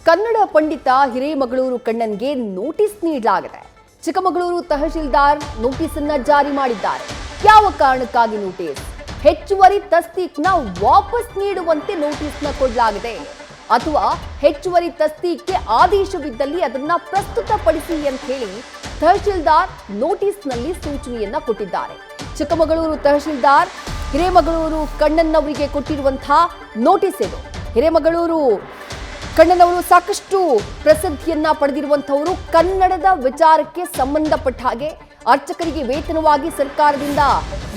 ಕನ್ನಡ ಪಂಡಿತ Hiremagaluru ಕಣ್ಣನ್ಗೆ notice ನೀಡಲಾಗಿದೆ. Chikkamagaluru tahsildar notice ಅನ್ನು ಜಾರಿ ಮಾಡಿದ್ದಾರೆ. ಯಾವ ಕಾರಣಕ್ಕಾಗಿ ನೋಟಿಸ್? ಹೆಚ್ಚುವರಿ ತಸ್ತೀಕ್ನ ವಾಪಸ್ ನೀಡುವಂತೆ ನೋಟಿಸ್ನ ಕೊಡಲಾಗಿದೆ ಅಥವಾ ಹೆಚ್ಚುವರಿ ತಸ್ತೀಕ್ಗೆ ಆದೇಶವಿದ್ದಲ್ಲಿ ಅದನ್ನ ಪ್ರಸ್ತುತಪಡಿಸಿ ಅಂತ ಹೇಳಿ ತಹಶೀಲ್ದಾರ್ ನೋಟಿಸ್ನಲ್ಲಿ ಸೂಚನೆಯನ್ನ ಕೊಟ್ಟಿದ್ದಾರೆ. ಚಿಕ್ಕಮಗಳೂರು ತಹಶೀಲ್ದಾರ್ ಹಿರೇಮಗಳೂರು ಕಣ್ಣನ್ ಅವರಿಗೆ ಕೊಟ್ಟಿರುವಂತಹ ನೋಟಿಸ್ ಇದು. ಹಿರೇಮಗಳೂರು ಕಣ್ಣನ್ ಅವರು ಸಾಕಷ್ಟು ಪ್ರಸಿದ್ಧಿಯನ್ನ ಪಡೆದಿರುವಂತವರು. ಕನ್ನಡದ ವಿಚಾರಕ್ಕೆ ಸಂಬಂಧಪಟ್ಟ ಹಾಗೆ ಅರ್ಚಕರಿಗೆ ವೇತನವಾಗಿ ಸರ್ಕಾರದಿಂದ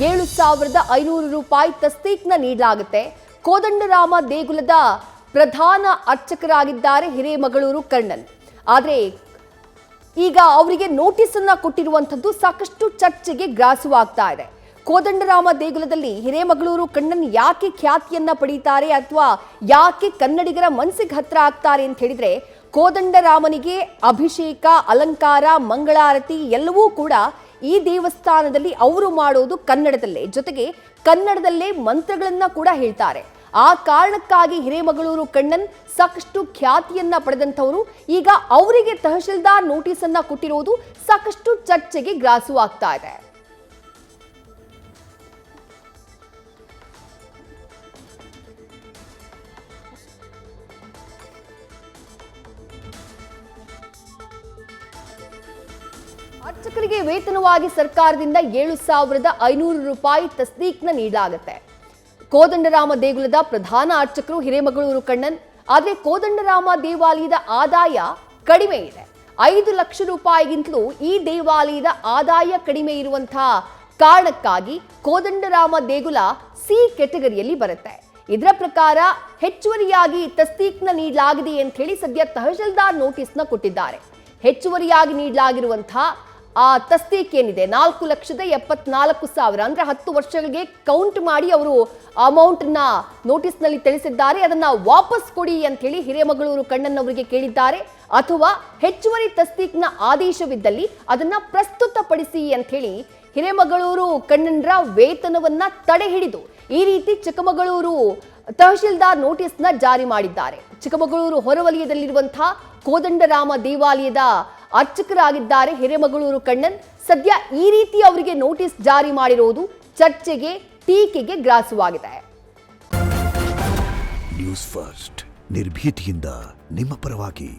7,500 ರೂಪಾಯಿ ತಸ್ತೀಕ್ನ ನೀಡಲಾಗುತ್ತೆ. ಕೋದಂಡರಾಮ ದೇಗುಲದ ಪ್ರಧಾನ ಅರ್ಚಕರಾಗಿದ್ದಾರೆ ಹಿರೇಮಗಳೂರು ಕಣ್ಣನ್. ಆದರೆ ಈಗ ಅವರಿಗೆ ನೋಟಿಸ್ ಅನ್ನ ಕೊಟ್ಟಿರುವಂತದ್ದು ಸಾಕಷ್ಟು ಚರ್ಚೆಗೆ ಗ್ರಾಸವಾಗ್ತಾ ಇದೆ. ಕೋದಂಡರಾಮ ದೇಗುಲದಲ್ಲಿ ಹಿರೇಮಗಳೂರು ಕಣ್ಣನ್ ಯಾಕೆ ಖ್ಯಾತಿಯನ್ನ ಪಡೀತಾರೆ ಅಥವಾ ಯಾಕೆ ಕನ್ನಡಿಗರ ಮನಸ್ಸಿಗೆ ಹತ್ರ ಆಗ್ತಾರೆ ಅಂತ ಹೇಳಿದ್ರೆ, ಕೋದಂಡರಾಮನಿಗೆ ಅಭಿಷೇಕ, ಅಲಂಕಾರ, ಮಂಗಳಾರತಿ ಎಲ್ಲವೂ ಕೂಡ ಈ ದೇವಸ್ಥಾನದಲ್ಲಿ ಅವರು ಮಾಡೋದು ಕನ್ನಡದಲ್ಲೇ, ಜೊತೆಗೆ ಕನ್ನಡದಲ್ಲೇ ಮಂತ್ರಗಳನ್ನ ಕೂಡ ಹೇಳ್ತಾರೆ. ಆ ಕಾರಣಕ್ಕಾಗಿ ಹಿರೇಮಗಳೂರು ಕಣ್ಣನ್ ಸಾಕಷ್ಟು ಖ್ಯಾತಿಯನ್ನ ಪಡೆದಂಥವರು. ಈಗ ಅವರಿಗೆ ತಹಶೀಲ್ದಾರ್ ನೋಟಿಸ್ ಅನ್ನ ಕೊಟ್ಟಿರುವುದು ಸಾಕಷ್ಟು ಚರ್ಚೆಗೆ ಗ್ರಾಸವಾಗ್ತಾ ಇದೆ. ಅರ್ಚಕರಿಗೆ ವೇತನವಾಗಿ ಸರ್ಕಾರದಿಂದ 7,500 ರೂಪಾಯಿ ತಸ್ದೀಕ್ನ ನೀಡಲಾಗುತ್ತೆ. ಕೋದಂಡರಾಮ ದೇಗುಲದ ಪ್ರಧಾನ ಅರ್ಚಕರು ಹಿರೇಮಗಳೂರು ಕಣ್ಣನ್. ಆದರೆ ಕೋದಂಡರಾಮ ದೇವಾಲಯದ ಆದಾಯ ಕಡಿಮೆ ಇದೆ. 5 ಲಕ್ಷ ರೂಪಾಯಿಗಿಂತಲೂ ಈ ದೇವಾಲಯದ ಆದಾಯ ಕಡಿಮೆ ಇರುವಂತಹ ಕಾರಣಕ್ಕಾಗಿ ಕೋದಂಡರಾಮ ದೇಗುಲ ಸಿ ಕೆಟಗರಿಯಲ್ಲಿ ಬರುತ್ತೆ. ಇದರ ಪ್ರಕಾರ ಹೆಚ್ಚುವರಿಯಾಗಿ ತಸ್ದೀಕ್ನ ನೀಡಲಾಗಿದೆ ಅಂತ ಹೇಳಿ ಸದ್ಯ ತಹಶೀಲ್ದಾರ್ ನೋಟಿಸ್ನ ಕೊಟ್ಟಿದ್ದಾರೆ. ಹೆಚ್ಚುವರಿಯಾಗಿ ನೀಡಲಾಗಿರುವಂತಹ ಆ ತಸ್ತೀಕ್ ಏನಿದೆ 4,74,000 ಅಂದ್ರೆ 10 ವರ್ಷಗಳಿಗೆ ಕೌಂಟ್ ಮಾಡಿ ಅವರು ಅಮೌಂಟ್ನ ನೋಟಿಸ್ನಲ್ಲಿ ತಿಳಿಸಿದ್ದಾರೆ. ಅದನ್ನ ವಾಪಸ್ ಕೊಡಿ ಅಂತ ಹೇಳಿ ಹಿರೇಮಗಳೂರು ಕಣ್ಣನ್ ಅವರಿಗೆ ಕೇಳಿದ್ದಾರೆ. ಅಥವಾ ಹೆಚ್ಚುವರಿ ತಸ್ತೀಕ್ನ ಆದೇಶವಿದ್ದಲ್ಲಿ ಅದನ್ನ ಪ್ರಸ್ತುತಪಡಿಸಿ ಅಂತ ಹೇಳಿ ಹಿರೇಮಗಳೂರು ಕಣ್ಣನ್ರ ವೇತನವನ್ನ ತಡೆ ಹಿಡಿದು ಈ ರೀತಿ ಚಿಕ್ಕಮಗಳೂರು ತಹಶೀಲ್ದಾರ್ ನೋಟಿಸ್ನ ಜಾರಿ ಮಾಡಿದ್ದಾರೆ. ಚಿಕ್ಕಮಗಳೂರು ಹೊರವಲಯದಲ್ಲಿರುವಂತಹ ಕೋದಂಡರಾಮ ದೇವಾಲಯದ ಅರ್ಚಕರಾಗಿದ್ದಾರೆ ಹಿರೇಮಗಳೂರು ಕಣ್ಣನ್. ಸದ್ಯ ಈ ರೀತಿ ಅವರಿಗೆ ನೋಟಿಸ್ ಜಾರಿ ಮಾಡಿರುವುದು ಚರ್ಚೆಗೆ, ಟೀಕೆಗೆ ಗ್ರಾಸವಾಗಿದೆ. ನ್ಯೂಸ್ ಫಸ್ಟ್ ನಿರ್ಭೀತಿಯಿಂದ ನಿಮ್ಮ ಪರವಾಗಿ.